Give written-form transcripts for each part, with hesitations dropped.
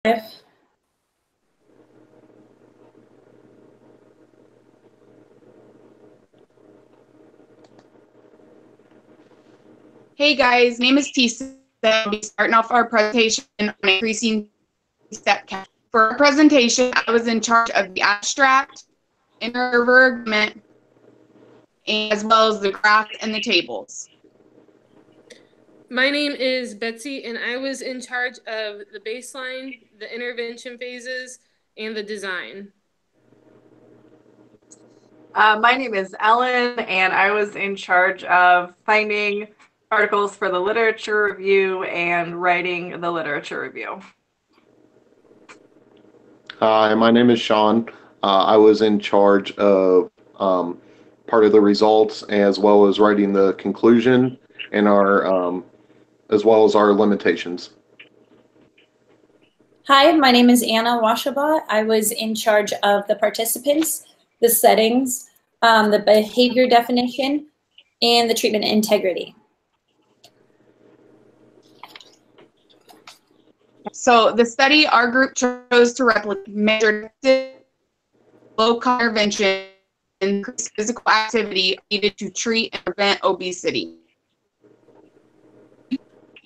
Hey guys, name is Tisa. I'll be starting off our presentation on increasing step count. For our presentation, I was in charge of the abstract, interserver agreement, as well as the graph and the tables. My name is Betsy, and I was in charge of the baseline, the intervention phases, and the design. My name is Ellen, and I was in charge of finding articles for the literature review and writing the literature review. Hi, my name is Sean. I was in charge of part of the results as well as writing the conclusion and our as well as our limitations. Hi, my name is Anna Washabot. I was in charge of the participants, the settings, the behavior definition, and the treatment integrity. So the study our group chose to replicate measured low-cost intervention and increased physical activity needed to treat and prevent obesity.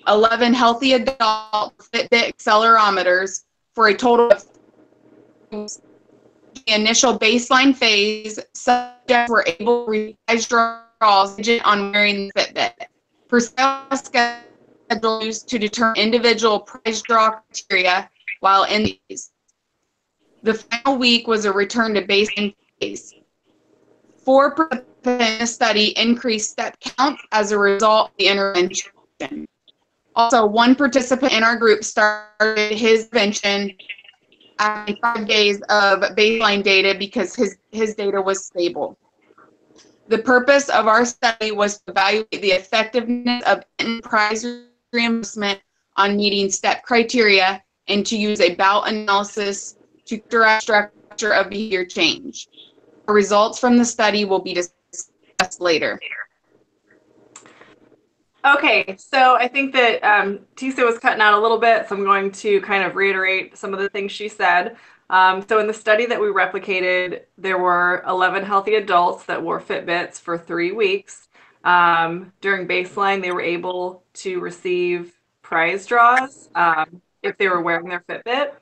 11 healthy adult Fitbit accelerometers for a total of the initial baseline phase. Subjects were able to revise draws on wearing the Fitbit. Precise schedule used to determine individual price draw criteria while in these. The final week was a return to baseline phase. 4 participants in the study increased step counts as a result of the intervention. Also, 1 participant in our group started his intervention after 5 days of baseline data because his data was stable. The purpose of our study was to evaluate the effectiveness of enterprise reimbursement on meeting step criteria and to use a bout analysis to direct structure of behavior change. The results from the study will be discussed later. Okay, so I think that Tisa was cutting out a little bit, so I'm going to kind of reiterate some of the things she said. So in the study that we replicated, there were 11 healthy adults that wore Fitbits for 3 weeks. During baseline, they were able to receive prize draws if they were wearing their Fitbit.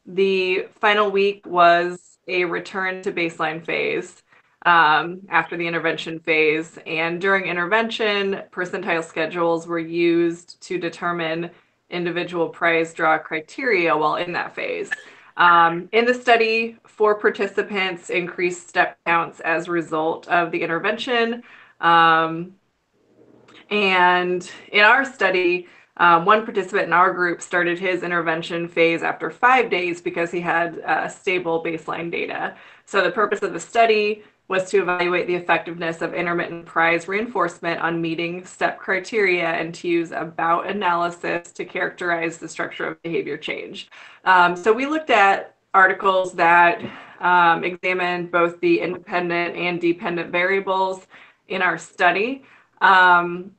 The final week was a return to baseline phase after the intervention phase. And during intervention, percentile schedules were used to determine individual prize draw criteria while in that phase. In the study, 4 participants increased step counts as a result of the intervention. And in our study, 1 participant in our group started his intervention phase after 5 days because he had stable baseline data. So the purpose of the study was to evaluate the effectiveness of intermittent prize reinforcement on meeting step criteria and to use a bout analysis to characterize the structure of behavior change. So we looked at articles that examined both the independent and dependent variables in our study. So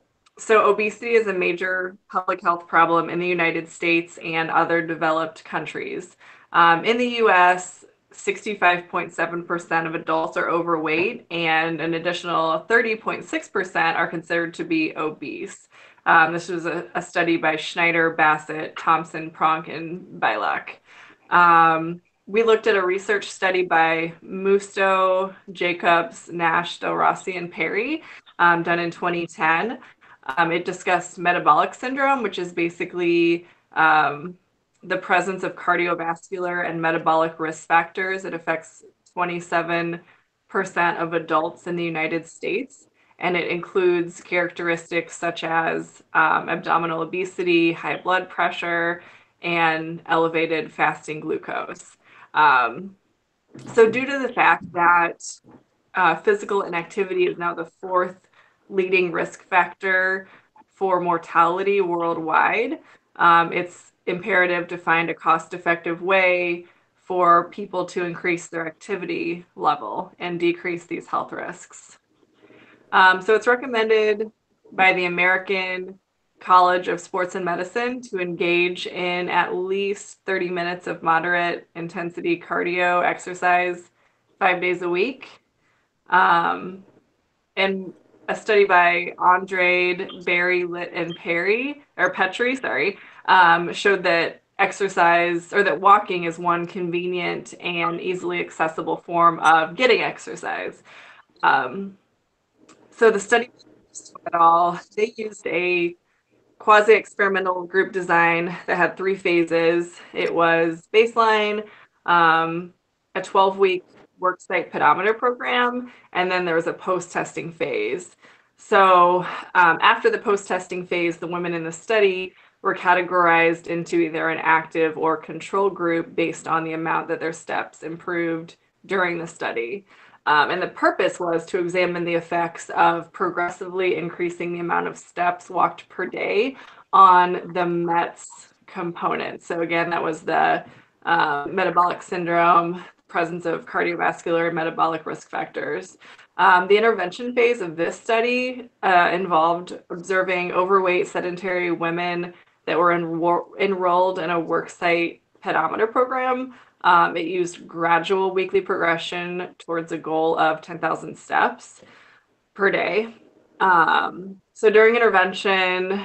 obesity is a major public health problem in the United States and other developed countries. In the US, 65.7% of adults are overweight, and an additional 30.6% are considered to be obese. This was a study by Schneider, Bassett, Thompson, Pronk, and Bilek. We looked at a research study by Musto, Jacobs, Nash, Del Rossi, and Perry, done in 2010. It discussed metabolic syndrome, which is basically the presence of cardiovascular and metabolic risk factors. It affects 27% of adults in the United States, and it includes characteristics such as abdominal obesity, high blood pressure, and elevated fasting glucose. So due to the fact that physical inactivity is now the 4th leading risk factor for mortality worldwide, it's imperative to find a cost-effective way for people to increase their activity level and decrease these health risks. So it's recommended by the American College of Sports and Medicine to engage in at least 30 minutes of moderate intensity cardio exercise 5 days a week. And a study by Andrade, Berry, Litt, and Petrie, showed that exercise or that walking is one convenient and easily accessible form of getting exercise. So the study at all, they used a quasi-experimental group design that had 3 phases. It was baseline, a 12-week worksite pedometer program, and then there was a post-testing phase. So after the post-testing phase, the women in the study were categorized into either an active or control group based on the amount that their steps improved during the study. And the purpose was to examine the effects of progressively increasing the amount of steps walked per day on the METS component. So again, that was the metabolic syndrome, presence of cardiovascular and metabolic risk factors. The intervention phase of this study involved observing overweight sedentary women that were enrolled in a worksite pedometer program. It used gradual weekly progression towards a goal of 10,000 steps per day. So during intervention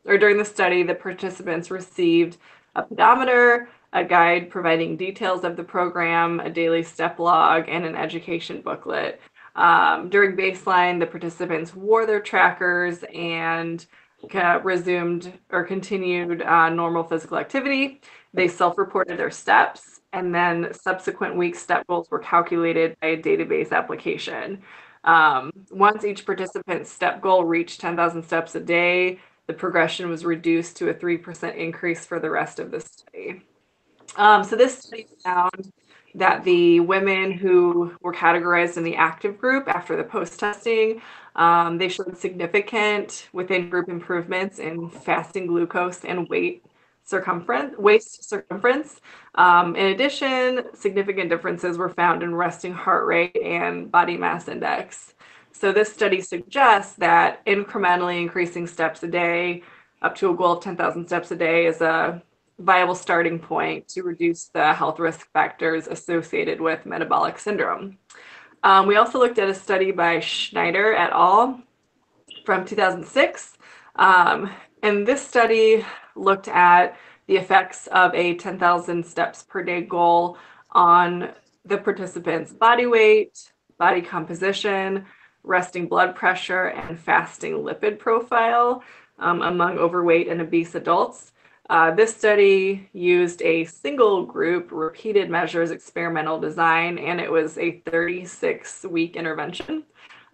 or during the study, the participants received a pedometer, a guide providing details of the program, a daily step log, and an education booklet. During baseline, the participants wore their trackers and resumed or continued normal physical activity. They self-reported their steps, and then subsequent week step goals were calculated by a database application. Once each participant's step goal reached 10,000 steps a day, the progression was reduced to a 3% increase for the rest of the study. So this study found that the women who were categorized in the active group after the post-testing, they showed significant within-group improvements in fasting glucose and waist circumference. In addition, significant differences were found in resting heart rate and body mass index. So this study suggests that incrementally increasing steps a day up to a goal of 10,000 steps a day is a viable starting point to reduce the health risk factors associated with metabolic syndrome. We also looked at a study by Schneider et al. From 2006. And this study looked at the effects of a 10,000 steps per day goal on the participants' body weight, body composition, resting blood pressure, and fasting lipid profile among overweight and obese adults. This study used a single group repeated measures experimental design, and it was a 36-week intervention.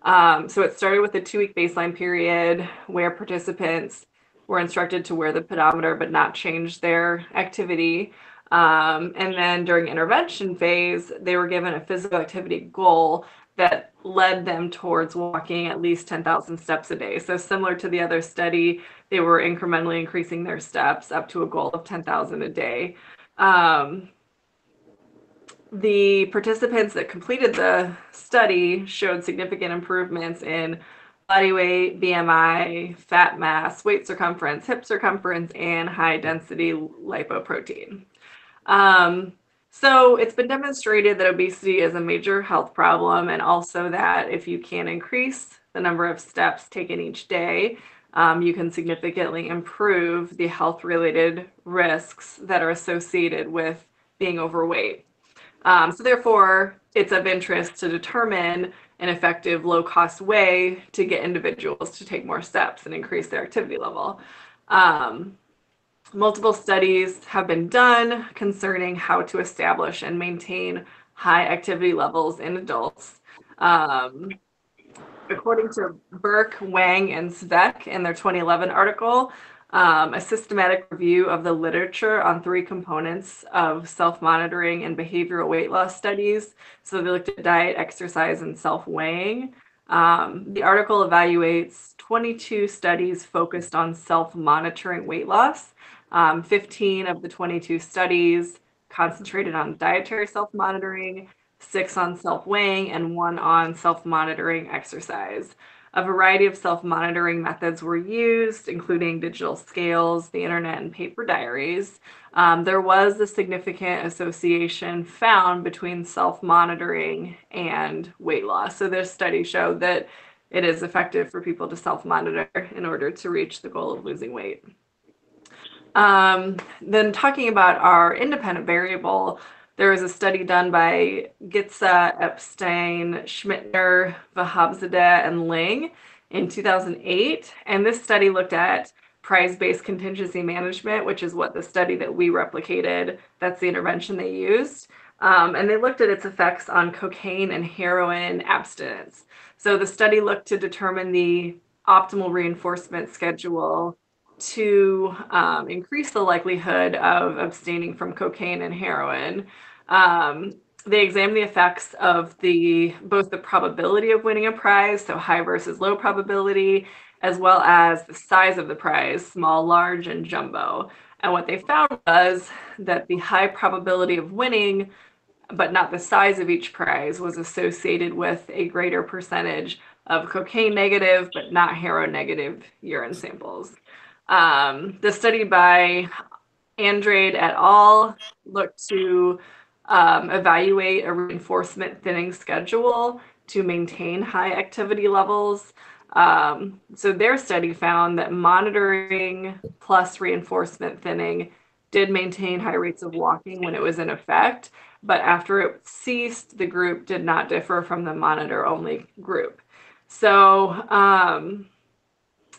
So it started with a 2-week baseline period where participants were instructed to wear the pedometer but not change their activity. And then during intervention phase, they were given a physical activity goal that led them towards walking at least 10,000 steps a day. So similar to the other study, they were incrementally increasing their steps up to a goal of 10,000 a day. The participants that completed the study showed significant improvements in body weight, BMI, fat mass, waist circumference, hip circumference, and high density lipoprotein. So it's been demonstrated that obesity is a major health problem, and also that if you can increase the number of steps taken each day, you can significantly improve the health-related risks that are associated with being overweight. So therefore, it's of interest to determine an effective low-cost way to get individuals to take more steps and increase their activity level. Multiple studies have been done concerning how to establish and maintain high activity levels in adults. According to Burke, Wang, and Svec in their 2011 article, a systematic review of the literature on 3 components of self-monitoring and behavioral weight loss studies. So they looked at diet, exercise, and self-weighing. The article evaluates 22 studies focused on self-monitoring weight loss. 15 of the 22 studies concentrated on dietary self-monitoring, 6 on self-weighing, and 1 on self-monitoring exercise. A variety of self-monitoring methods were used, including digital scales, the internet, and paper diaries. There was a significant association found between self-monitoring and weight loss. So this study showed that it is effective for people to self-monitor in order to reach the goal of losing weight. Then talking about our independent variable, there was a study done by Gitsa, Epstein, Schmittner, Vahabzadeh, and Ling in 2008. And this study looked at prize-based contingency management, which is what the study that we replicated, that's the intervention they used. And they looked at its effects on cocaine and heroin abstinence. So the study looked to determine the optimal reinforcement schedule to increase the likelihood of abstaining from cocaine and heroin. They examined the effects of both the probability of winning a prize, so high versus low probability, as well as the size of the prize, small, large, and jumbo. And what they found was that the high probability of winning, but not the size of each prize, was associated with a greater percentage of cocaine negative, but not heroin negative urine samples. The study by Andrade et al. Looked to evaluate a reinforcement thinning schedule to maintain high activity levels. So their study found that monitoring plus reinforcement thinning did maintain high rates of walking when it was in effect, but after it ceased, the group did not differ from the monitor-only group. So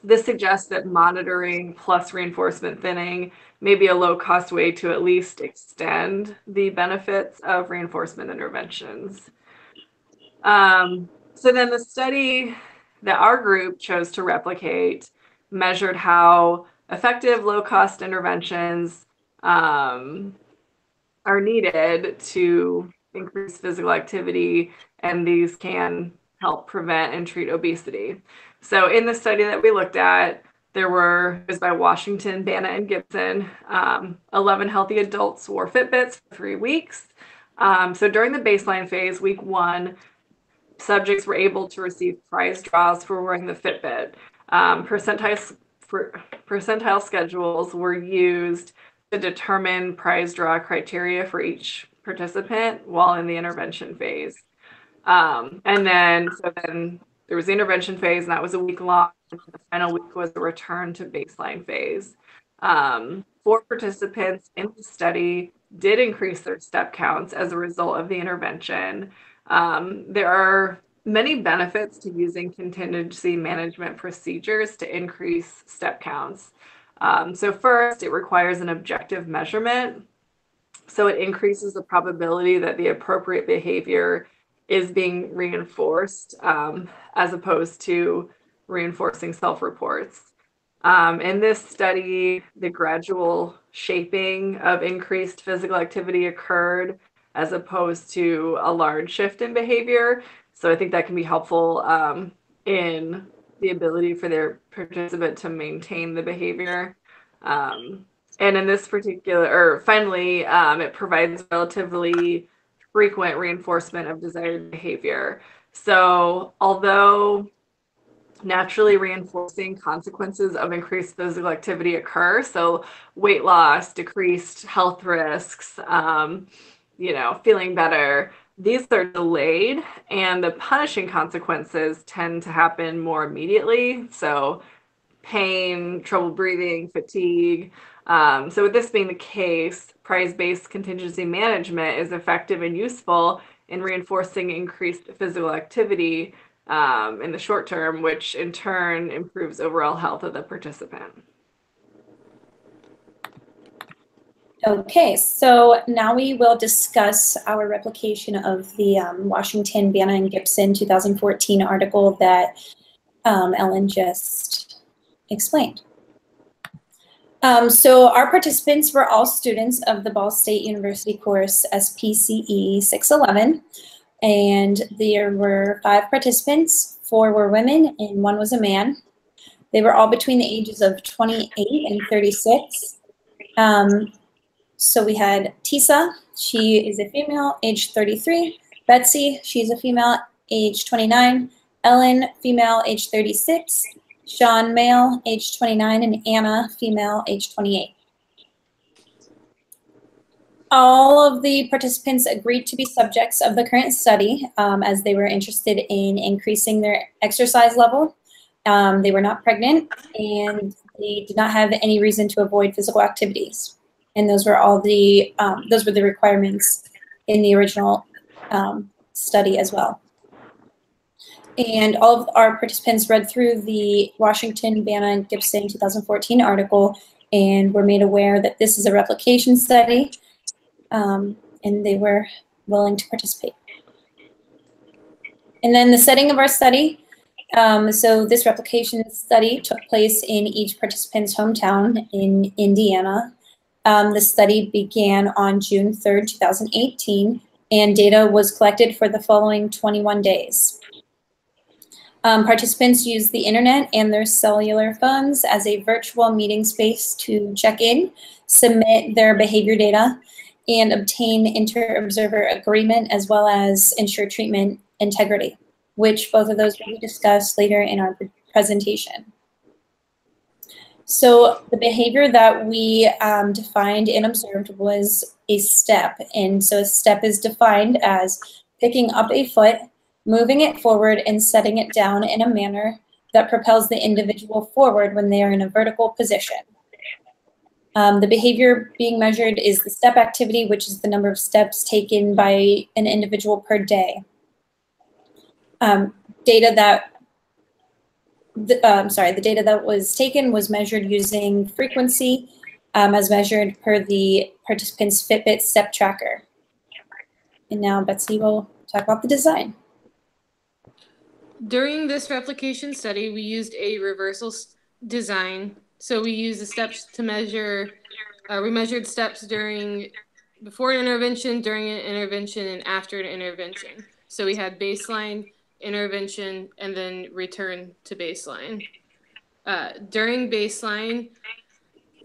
this suggests that monitoring plus reinforcement thinning may be a low-cost way to at least extend the benefits of reinforcement interventions. So then the study that our group chose to replicate measured how effective low-cost interventions are needed to increase physical activity, and these can help prevent and treat obesity. So in the study that we looked at, it was by Washington, Bana, and Gibson. 11 healthy adults wore Fitbits for 3 weeks. So during the baseline phase, week 1, subjects were able to receive prize draws for wearing the Fitbit. Percentile schedules were used to determine prize draw criteria for each participant while in the intervention phase. And then there was the intervention phase, and that was a week long. The final week was a return to baseline phase. 4 participants in the study did increase their step counts as a result of the intervention. There are many benefits to using contingency management procedures to increase step counts. So first, it requires an objective measurement. So it increases the probability that the appropriate behavior is being reinforced as opposed to reinforcing self-reports. In this study, the gradual shaping of increased physical activity occurred as opposed to a large shift in behavior. So I think that can be helpful in the ability for their participant to maintain the behavior. And in this finally, it provides relatively frequent reinforcement of desired behavior. So although naturally reinforcing consequences of increased physical activity occur, so weight loss, decreased health risks, feeling better, these are delayed, and the punishing consequences tend to happen more immediately. So pain, trouble breathing, fatigue. So with this being the case, prize-based contingency management is effective and useful in reinforcing increased physical activity in the short term, which in turn improves overall health of the participant. Okay, so now we will discuss our replication of the Washington, Bana, and Gibson 2014 article that Ellen just explained. So our participants were all students of the Ball State University course SPCE 611, and there were 5 participants, 4 were women and 1 was a man. They were all between the ages of 28 and 36. So we had Tisa, she is a female, age 33. Betsy, she's a female, age 29. Ellen, female, age 36, Sean, male, age 29, and Anna, female, age 28. All of the participants agreed to be subjects of the current study as they were interested in increasing their exercise level. They were not pregnant, and they did not have any reason to avoid physical activities. And those were all the requirements in the original study as well. And all of our participants read through the Washington, Banna, and Gibson 2014 article and were made aware that this is a replication study, and they were willing to participate. And then the setting of our study. So this replication study took place in each participant's hometown in Indiana. The study began on June 3rd, 2018, and data was collected for the following 21 days. Participants used the internet and their cellular phones as a virtual meeting space to check in, submit their behavior data, and obtain inter-observer agreement, as well as ensure treatment integrity, which both of those will be discussed later in our presentation. So the behavior that we defined and observed was a step. And so a step is defined as picking up a foot, moving it forward, and setting it down in a manner that propels the individual forward when they are in a vertical position. The behavior being measured is the step activity, which is the number of steps taken by an individual per day. The data that was taken was measured using frequency as measured per the participant's Fitbit step tracker. And now Betsy will talk about the design. During this replication study, we used a reversal design. So we used the steps to measure, we measured steps before an intervention, during an intervention, and after an intervention. So we had baseline, intervention, and then return to baseline. During baseline,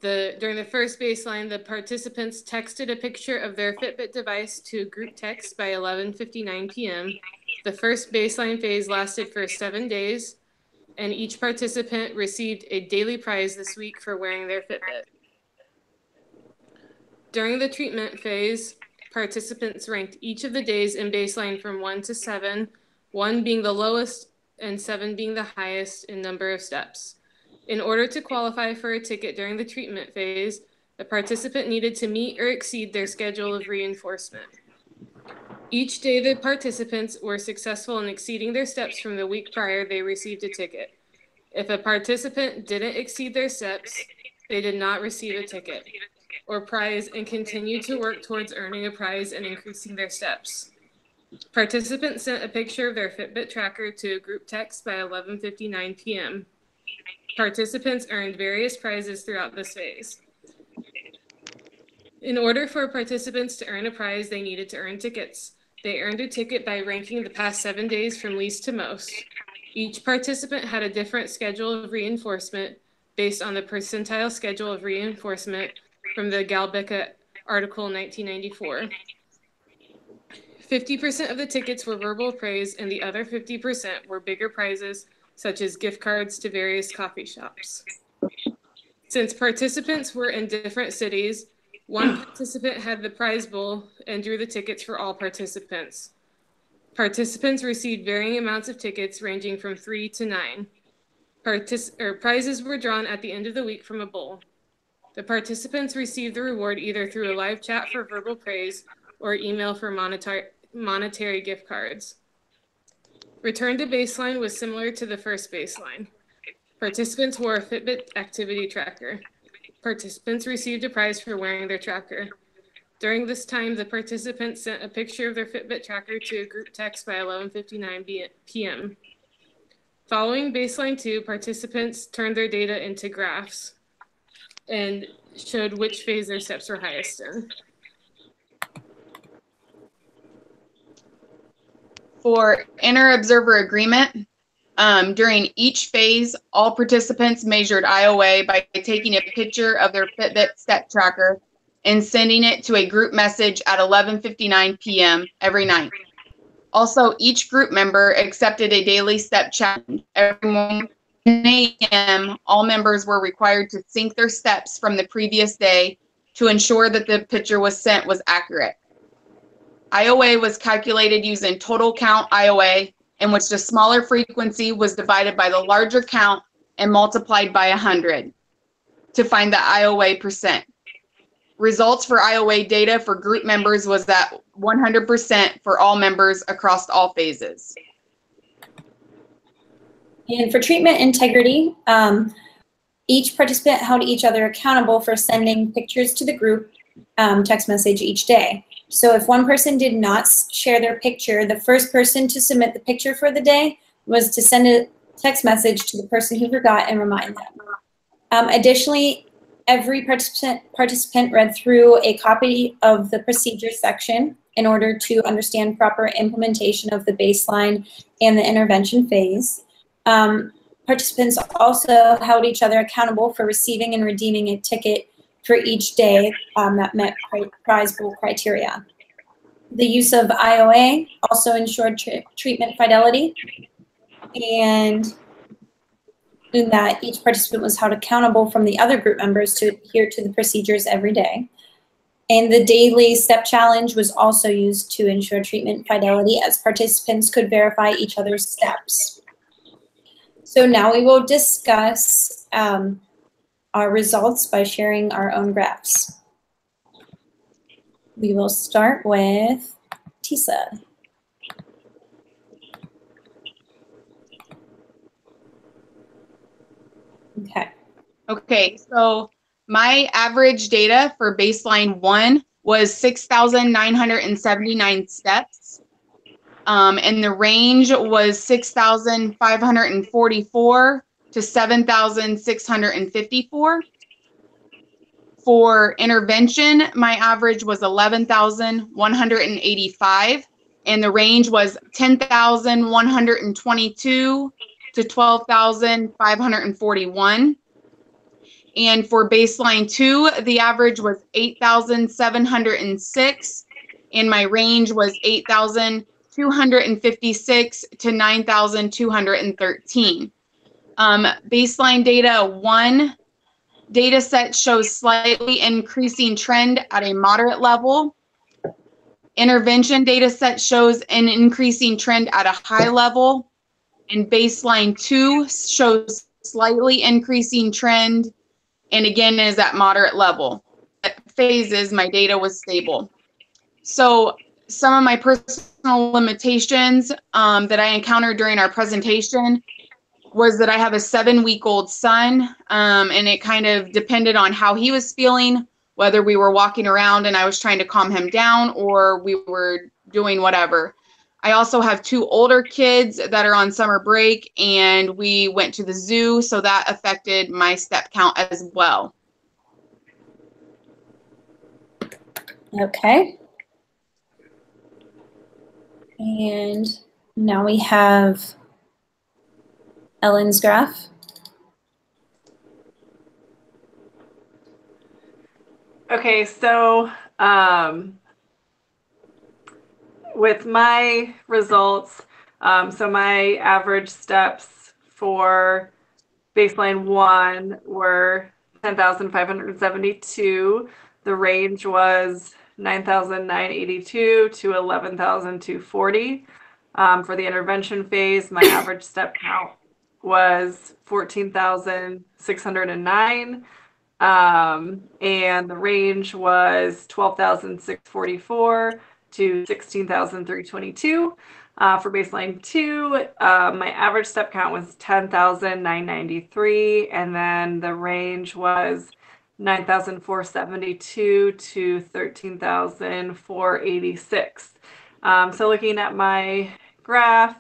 during the first baseline, the participants texted a picture of their Fitbit device to a group text by 11:59 p.m. The first baseline phase lasted for 7 days, and each participant received a daily prize this week for wearing their Fitbit. During the treatment phase, participants ranked each of the days in baseline from 1 to 7, 1 being the lowest and 7 being the highest in number of steps. In order to qualify for a ticket during the treatment phase, the participant needed to meet or exceed their schedule of reinforcement. Each day the participants were successful in exceeding their steps from the week prior, they received a ticket. If a participant didn't exceed their steps, they did not receive a ticket or prize and continued to work towards earning a prize and increasing their steps. Participants sent a picture of their Fitbit tracker to a group text by 11:59 p.m. Participants earned various prizes throughout this phase. In order for participants to earn a prize, they needed to earn tickets. They earned a ticket by ranking the past 7 days from least to most. Each participant had a different schedule of reinforcement based on the percentile schedule of reinforcement from the Gälbecke article in 1994. 50% of the tickets were verbal praise, and the other 50% were bigger prizes, such as gift cards to various coffee shops. Since participants were in different cities, one participant had the prize bowl and drew the tickets for all participants. Participants received varying amounts of tickets ranging from 3 to 9. Prizes were drawn at the end of the week from a bowl. The participants received the reward either through a live chat for verbal praise or email for monetary gift cards. Return to baseline was similar to the first baseline. Participants wore a Fitbit activity tracker. Participants received a prize for wearing their tracker. During this time, the participants sent a picture of their Fitbit tracker to a group text by 11:59 p.m. Following baseline 2, participants turned their data into graphs and showed which phase their steps were highest in. For inter-observer agreement, during each phase, all participants measured IOA by taking a picture of their Fitbit step tracker and sending it to a group message at 11:59 p.m. every night. Also, each group member accepted a daily step challenge. Every morning at 10 a.m., all members were required to sync their steps from the previous day to ensure that the picture was sent was accurate. IOA was calculated using total count IOA, in which the smaller frequency was divided by the larger count and multiplied by 100 to find the IOA percent. Results for IOA data for group members was at 100% for all members across all phases. And for treatment integrity, each participant held each other accountable for sending pictures to the group text message each day. So if one person did not share their picture, the first person to submit the picture for the day was to send a text message to the person who forgot and remind them. Additionally, every participant read through a copy of the procedures section in order to understand proper implementation of the baseline and the intervention phase. Participants also held each other accountable for receiving and redeeming a ticket for each day that met prize pool criteria. The use of IOA also ensured treatment fidelity, and in that each participant was held accountable from the other group members to adhere to the procedures every day. And the daily step challenge was also used to ensure treatment fidelity, as participants could verify each other's steps. So now we will discuss our results by sharing our own graphs. We will start with Tisa. Okay. Okay, so my average data for baseline 1 was 6,979 steps. And the range was 6,544 to 7,654. For intervention, my average was 11,185, and the range was 10,122 to 12,541. And for baseline 2, the average was 8,706, and my range was 8,256 to 9,213. Baseline data 1 data set shows slightly increasing trend at a moderate level. Intervention data set shows an increasing trend at a high level. And baseline 2 shows slightly increasing trend, and again is at moderate level. At phases, my data was stable. So some of my personal limitations that I encountered during our presentation was that I have a 7-week-old son, and it kind of depended on how he was feeling, whether we were walking around and I was trying to calm him down or we were doing whatever. I also have 2 older kids that are on summer break, and we went to the zoo, so that affected my step count as well. Okay. And now we have Ellen's graph. Okay, so with my results, so my average steps for baseline 1 were 10,572. The range was 9,982 to 11,240. For the intervention phase, my average step count was 14,609. And the range was 12,644 to 16,322. For baseline 2, my average step count was 10,993, and then the range was 9,472 to 13,486. So looking at my graph,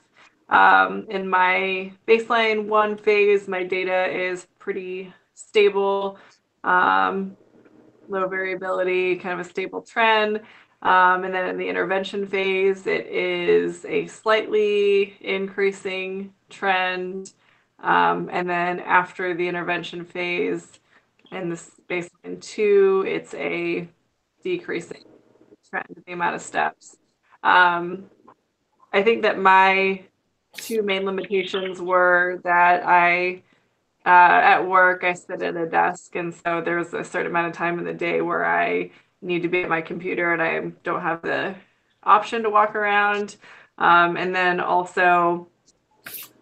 in my baseline 1 phase, my data is pretty stable, low variability, kind of a stable trend. And then in the intervention phase, it is a slightly increasing trend. And then after the intervention phase, in this baseline 2, it's a decreasing trend in the amount of steps. I think that my two main limitations were that at work, I sit at a desk, and so there's a certain amount of time in the day where I need to be at my computer and I don't have the option to walk around. And then also,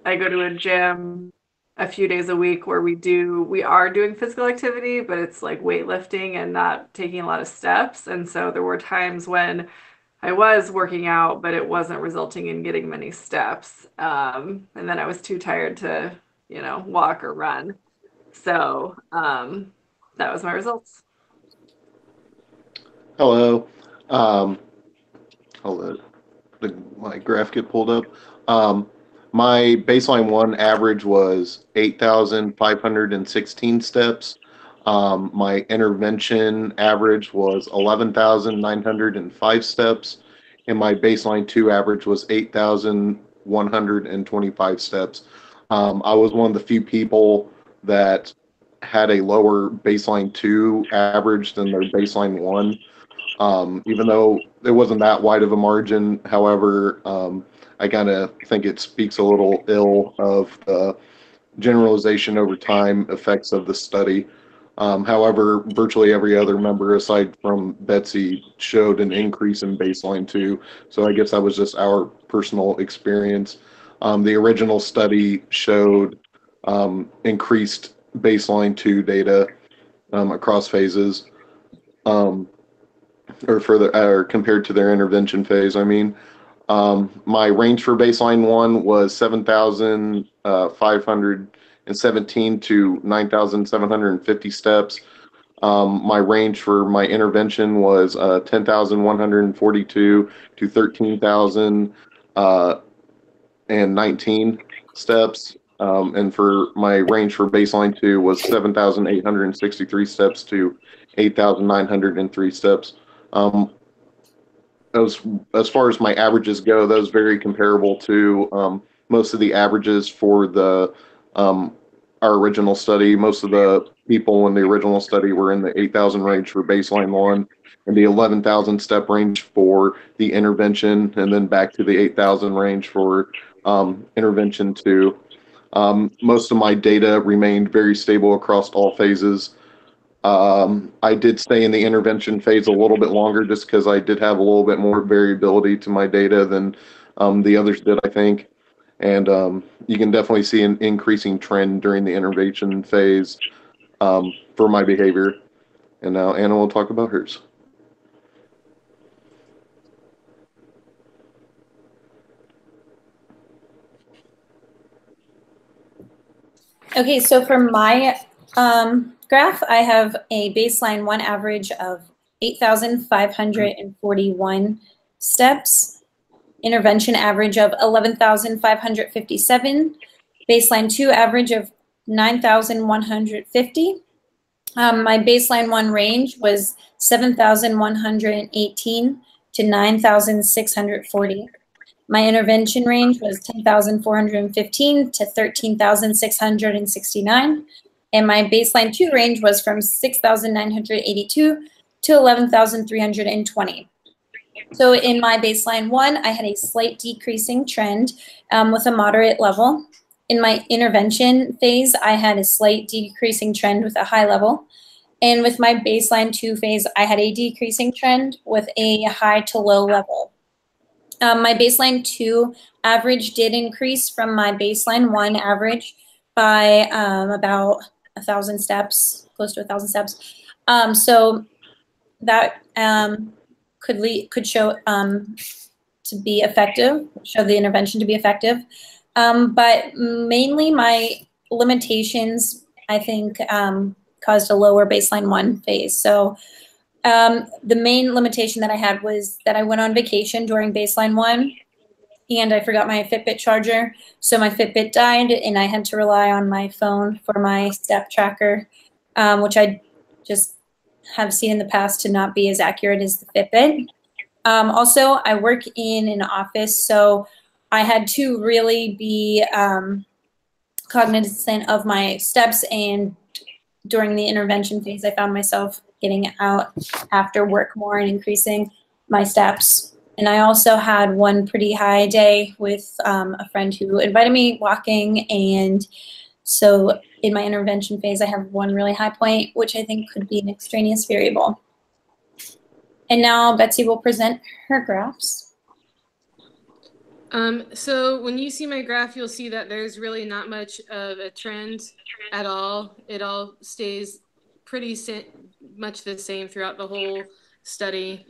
I go to a gym a few days a week where we are doing physical activity, but it's like weightlifting and not taking a lot of steps. And so there were times when I was working out, but it wasn't resulting in getting many steps. And then I was too tired to walk or run. So that was my results. Hello. I'll let my graph get pulled up. My baseline one average was 8,516 steps. My intervention average was 11,905 steps. And my baseline two average was 8,125 steps. I was one of the few people that had a lower baseline two average than their baseline one, even though it wasn't that wide of a margin. However, I kind of think it speaks a little ill of the generalization over time effects of the study. However, virtually every other member aside from Betsy showed an increase in baseline two. So I guess that was just our personal experience. The original study showed increased baseline two data across phases, or compared to their intervention phase. I mean, my range for baseline one was 7,517 to 9,750 steps. My range for my intervention was 10,142 to 13,019 steps. And for my range for baseline two was 7,863 steps to 8,903 steps. As far as my averages go, those very comparable to most of the averages for the our original study. Most of the people in the original study were in the 8,000 range for baseline one, and the 11,000 step range for the intervention, and then back to the 8,000 range for intervention two. Most of my data remained very stable across all phases. I did stay in the intervention phase a little bit longer just because I did have a little bit more variability to my data than the others did, I think. And you can definitely see an increasing trend during the intervention phase for my behavior. And now Anna will talk about hers. Okay, so for my graph, I have a baseline one average of 8,541 steps, intervention average of 11,557, baseline two average of 9,150. My baseline one range was 7,118 to 9,640. My intervention range was 10,415 to 13,669. And my baseline two range was from 6,982 to 11,320. So in my baseline one, I had a slight decreasing trend with a moderate level. In my intervention phase, I had a slight decreasing trend with a high level. And with my baseline two phase, I had a decreasing trend with a high to low level. My baseline two average did increase from my baseline one average by about 1,000 steps, close to 1,000 steps. So that could show to be effective, show the intervention to be effective. But mainly my limitations, I think, caused a lower baseline one phase. So the main limitation that I had was that I went on vacation during baseline one and I forgot my Fitbit charger. So my Fitbit died and I had to rely on my phone for my step tracker, which I just have seen in the past to not be as accurate as the Fitbit. Also, I work in an office, so I had to really be cognizant of my steps, and during the intervention phase, I found myself getting out after work more and increasing my steps And I also had one pretty high day with a friend who invited me walking. And so in my intervention phase, I have one really high point, which I think could be an extraneous variable. And now Betsy will present her graphs. So when you see my graph, you'll see that there's really not much of a trend at all. It all stays pretty much the same throughout the whole study.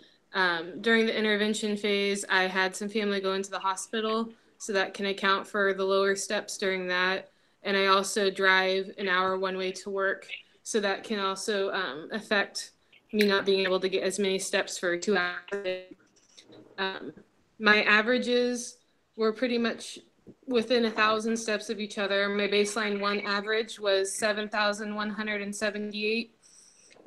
During the intervention phase, I had some family go into the hospital, so that can account for the lower steps during that. And I also drive an hour one way to work, so that can also affect me not being able to get as many steps for 2 hours. My averages were pretty much within 1,000 steps of each other. My baseline 1 average was 7,178.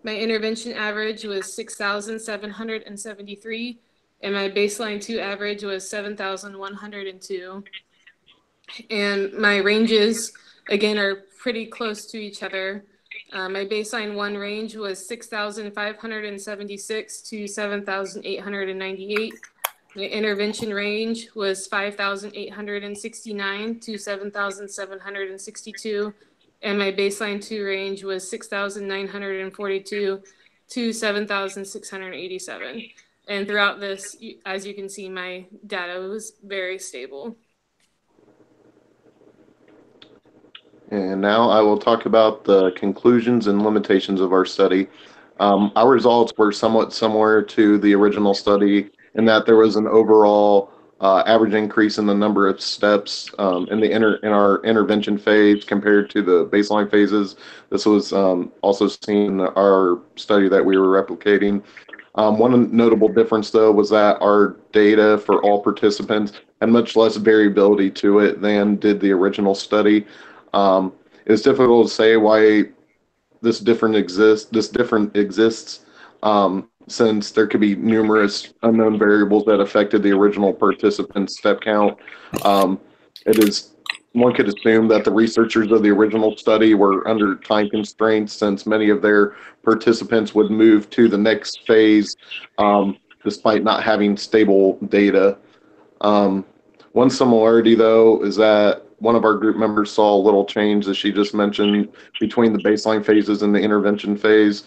My intervention average was 6,773, and my baseline 2 average was 7,102. And my ranges, again, are pretty close to each other. My baseline 1 range was 6,576 to 7,898. My intervention range was 5,869 to 7,762. And my baseline 2 range was 6,942 to 7,687. And throughout this, as you can see, my data was very stable. And now I will talk about the conclusions and limitations of our study. Our results were somewhat similar to the original study in that there was an overall average increase in the number of steps in our intervention phase compared to the baseline phases. This was also seen in our study that we were replicating. One notable difference, though, was that our data for all participants had much less variability to it than did the original study. It's difficult to say why this different exists. Since there could be numerous unknown variables that affected the original participants' step count. One could assume that the researchers of the original study were under time constraints since many of their participants would move to the next phase despite not having stable data. One similarity, though, is that one of our group members saw a little change, as she just mentioned, between the baseline phases and the intervention phase.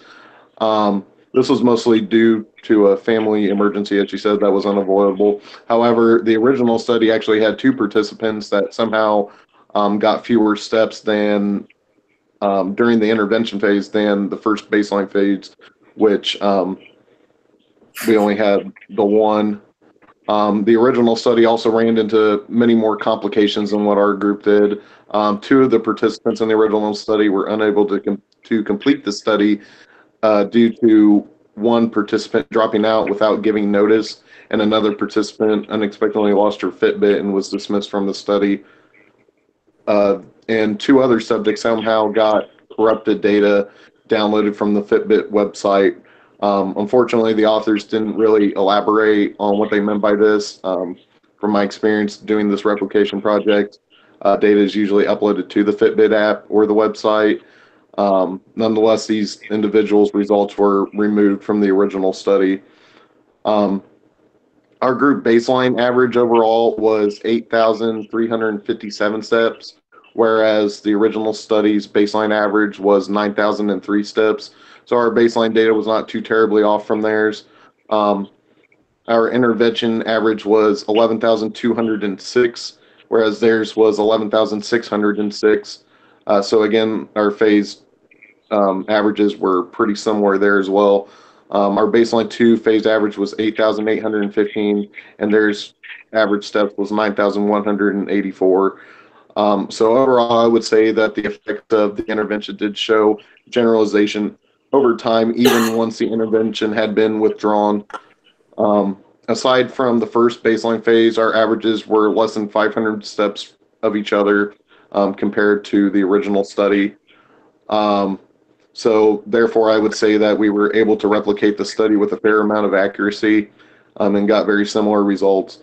This was mostly due to a family emergency, as she said, that was unavoidable. However, the original study actually had 2 participants that somehow got fewer steps than during the intervention phase than the first baseline phase, which we only had the 1. The original study also ran into many more complications than what our group did. 2 of the participants in the original study were unable to complete the study due to one participant dropping out without giving notice, and another participant unexpectedly lost her Fitbit and was dismissed from the study. And 2 other subjects somehow got corrupted data downloaded from the Fitbit website. Unfortunately, the authors didn't really elaborate on what they meant by this. From my experience doing this replication project, data is usually uploaded to the Fitbit app or the website. Nonetheless, these individuals' results were removed from the original study. Our group baseline average overall was 8,357 steps, whereas the original study's baseline average was 9,003 steps. So our baseline data was not too terribly off from theirs. Our intervention average was 11,206, whereas theirs was 11,606. So again, our phase averages were pretty similar there as well. Our baseline 2 phase average was 8,815, and theirs average steps was 9,184. So overall, I would say that the effect of the intervention did show generalization over time, even once the intervention had been withdrawn. Aside from the first baseline phase, our averages were less than 500 steps of each other compared to the original study. So therefore, I would say that we were able to replicate the study with a fair amount of accuracy and got very similar results.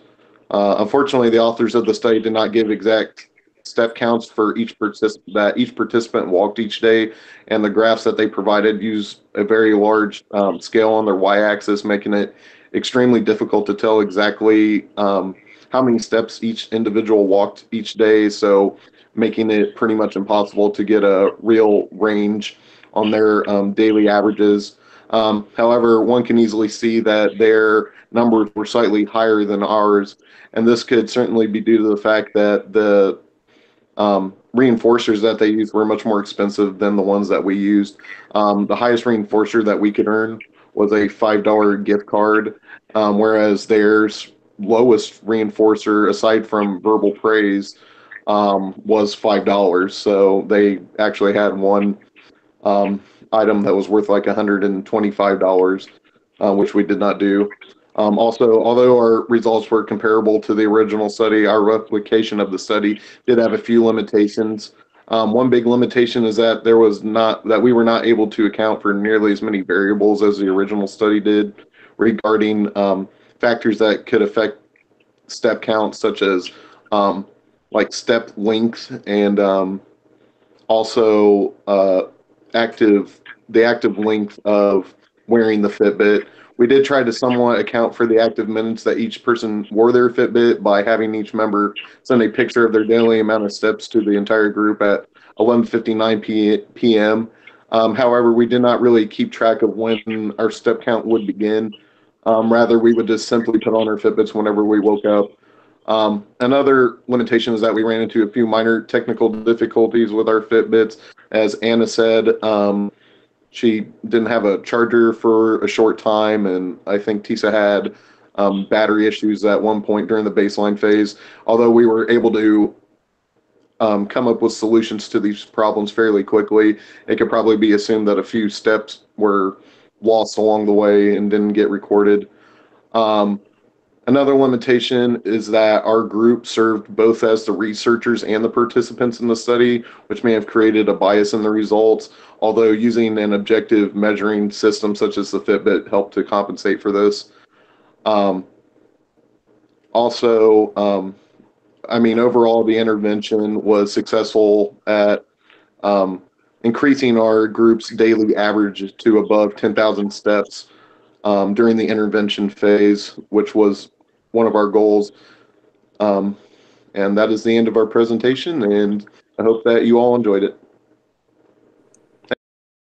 Unfortunately, the authors of the study did not give exact step counts for each participant walked each day, and the graphs that they provided use a very large scale on their y-axis, making it extremely difficult to tell exactly how many steps each individual walked each day, so making it pretty much impossible to get a real range on their daily averages. However, one can easily see that their numbers were slightly higher than ours, and this could certainly be due to the fact that the reinforcers that they used were much more expensive than the ones that we used. The highest reinforcer that we could earn was a $5 gift card, whereas theirs lowest reinforcer, aside from verbal praise, was $5. So they actually had one item that was worth like $125, which we did not do. Also, although our results were comparable to the original study, our replication of the study did have a few limitations. One big limitation is that we were not able to account for nearly as many variables as the original study did regarding factors that could affect step counts, such as like step length and also the active length of wearing the Fitbit. We did try to somewhat account for the active minutes that each person wore their Fitbit by having each member send a picture of their daily amount of steps to the entire group at 11:59 p.m. However, we did not really keep track of when our step count would begin. Rather, we would just simply put on our Fitbits whenever we woke up. Another limitation is that we ran into a few minor technical difficulties with our Fitbits. As Anna said, she didn't have a charger for a short time, and I think Tisa had battery issues at one point during the baseline phase. Although we were able to come up with solutions to these problems fairly quickly, it could probably be assumed that a few steps were lost along the way and didn't get recorded. Another limitation is that our group served both as the researchers and the participants in the study, which may have created a bias in the results, although using an objective measuring system such as the Fitbit helped to compensate for this. Overall, the intervention was successful at increasing our group's daily average to above 10,000 steps during the intervention phase, which was one of our goals. And that is the end of our presentation, and I hope that you all enjoyed it.